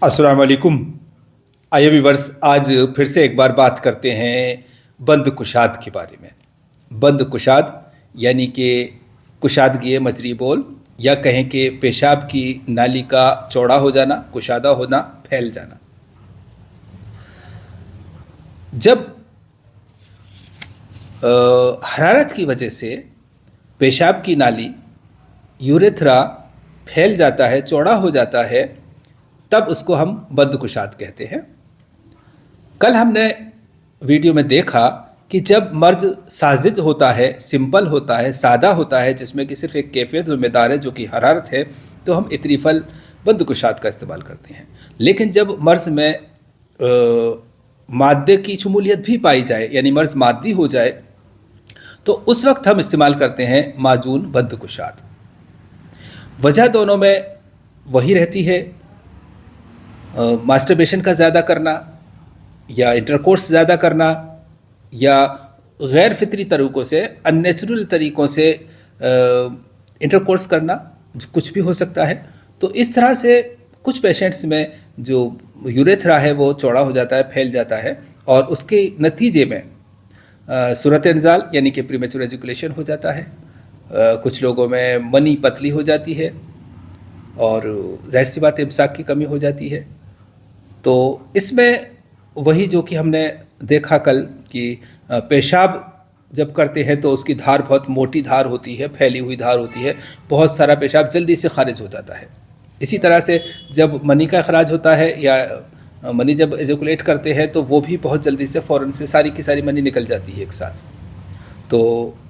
अस्सलाम वालेकुम। आइए व्यूअर्स, आज फिर से एक बार बात करते हैं बंद कुशाद के बारे में। बंद कुशाद यानी कि कुशादगी मजरी बोल, या कहें कि पेशाब की नाली का चौड़ा हो जाना, कुशादा होना, फैल जाना। जब हरारत की वजह से पेशाब की नाली यूरेथ्रा फैल जाता है, चौड़ा हो जाता है, तब उसको हम बंद कुशाद कहते हैं। कल हमने वीडियो में देखा कि जब मर्ज साजिद होता है, सिंपल होता है, सादा होता है, जिसमें कि सिर्फ एक कैफियत ज़िम्मेदार है जो कि हरारत है, तो हम इतरीफल बंद कुशाद का इस्तेमाल करते हैं। लेकिन जब मर्ज में मादे की शमूलियत भी पाई जाए, यानी मर्ज मादी हो जाए, तो उस वक्त हम इस्तेमाल करते हैं माजून बंद कुशाद। वजह दोनों में वही रहती है, मास्टरबेशन का ज़्यादा करना या इंटरकोर्स ज़्यादा करना या गैर फितरी तरीक़ों से, अननेचुरल तरीक़ों से इंटरकोर्स करना, कुछ भी हो सकता है। तो इस तरह से कुछ पेशेंट्स में जो यूरेथ्रा है वो चौड़ा हो जाता है, फैल जाता है, और उसके नतीजे में सूरत इंजाल यानी कि प्रीमेचुर एजुकुलेशन हो जाता है। कुछ लोगों में मनी पतली हो जाती है और ज़ाहिर सी बात इम्साक की कमी हो जाती है। तो इसमें वही जो कि हमने देखा कल कि पेशाब जब करते हैं तो उसकी धार बहुत मोटी धार होती है, फैली हुई धार होती है, बहुत सारा पेशाब जल्दी से खारिज हो जाता है। इसी तरह से जब मनी का अखराज होता है या मनी जब एजुकुलेट करते हैं तो वो भी बहुत जल्दी से फ़ौरन से सारी की सारी मनी निकल जाती है एक साथ। तो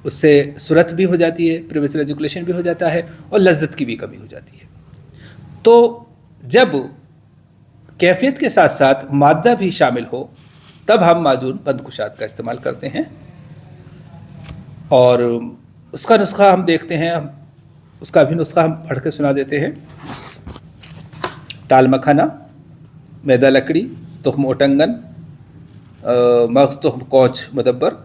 उससे सूरत भी हो जाती है, प्रीमेचुर एजुकुलेशन भी हो जाता है और लज्जत की भी कमी हो जाती है। तो जब कैफियत के साथ साथ मादा भी शामिल हो, तब हम माजून बंद कुशाद का इस्तेमाल करते हैं। और उसका नुस्खा हम देखते हैं, उसका भी नुस्खा हम पढ़ के सुना देते हैं। ताल मखाना, मैदा लकड़ी, तुख्म ओटंगन, मग़ज़ तुख्म कौच मुदब्बर,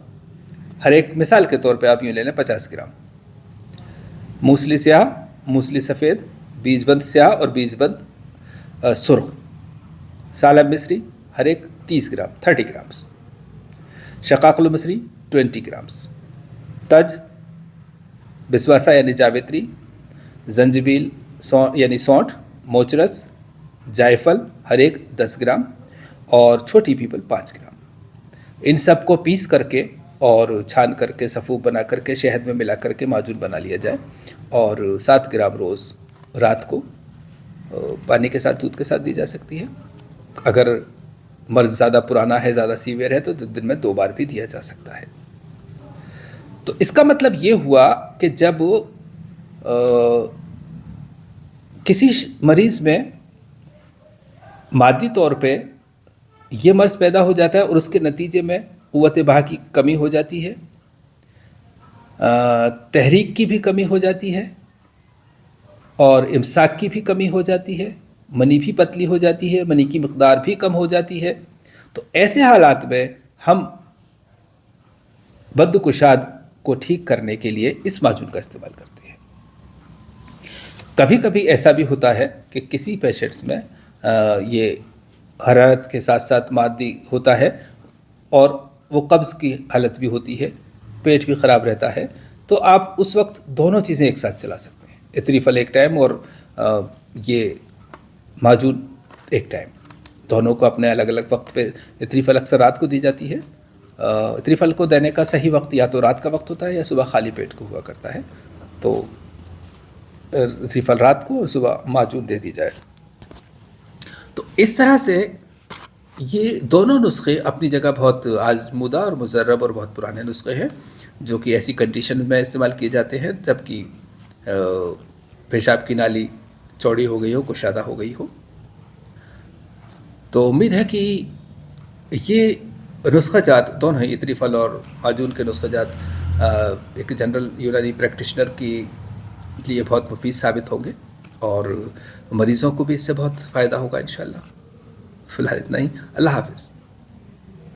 हर एक मिसाल के तौर पे आप यूँ ले लें 50 ग्राम। मूसली स्याह, मूसली सफ़ेद, बीजबंद स्याह और बीजबंद सुर्ख, सालब मिस्री हर एक 30 ग्राम 30 ग्राम्स, शकाकुल मिस्री 20 ग्राम्स, तज, बिस्वासा यानी जावित्री, जंजबील यानी सौंठ, मोचरस, जायफल हर एक 10 ग्राम और छोटी पीपल 5 ग्राम। इन सब को पीस करके और छान करके सफ़ूफ बना करके शहद में मिला करके माजून बना लिया जाए, और 7 ग्राम रोज़ रात को पानी के साथ, दूध के साथ दी जा सकती है। अगर मर्ज ज़्यादा पुराना है, ज़्यादा सीवियर है, तो दिन में 2 बार भी दिया जा सकता है। तो इसका मतलब ये हुआ कि जब किसी मरीज़ में मादी तौर पे ये मर्ज पैदा हो जाता है और उसके नतीजे में क़ुव्वत बहा की कमी हो जाती है, तहरीक की भी कमी हो जाती है, और इम्साक की भी कमी हो जाती है, मनी भी पतली हो जाती है, मनी की मकदार भी कम हो जाती है। तो ऐसे हालात में हम बंद कुशाद को ठीक करने के लिए इस माजून का इस्तेमाल करते हैं। कभी कभी ऐसा भी होता है कि किसी पेशेंट्स में ये हरारत के साथ साथ मादी होता है और वो कब्ज़ की हालत भी होती है, पेट भी ख़राब रहता है, तो आप उस वक्त दोनों चीज़ें एक साथ चला सकते हैं, इतरीफल एक टाइम और ये माजून एक टाइम, दोनों को अपने अलग अलग वक्त पे। इतरीफल अक्सर रात को दी जाती है। इतरीफल को देने का सही वक्त या तो रात का वक्त होता है या सुबह खाली पेट को हुआ करता है। तो इतरीफल रात को और सुबह माजून दे दी जाए। तो इस तरह से ये दोनों नुस्खे अपनी जगह बहुत आजमूदा और मुजर्रब और बहुत पुराने नुस्खे हैं, जो कि ऐसी कंडीशन में इस्तेमाल किए जाते हैं जबकि पेशाब की नाली चौड़ी हो गई हो, कुशादा हो गई हो। तो उम्मीद है कि ये नुस्खा जात दोनों हैं, इतरीफल और माजून के नुस्खा जात एक जनरल यूनानी प्रैक्टिशनर के लिए बहुत मुफीद साबित होंगे और मरीज़ों को भी इससे बहुत फ़ायदा होगा इंशाअल्लाह। फ़िलहाल इतना ही। अल्लाह हाफ़िज़।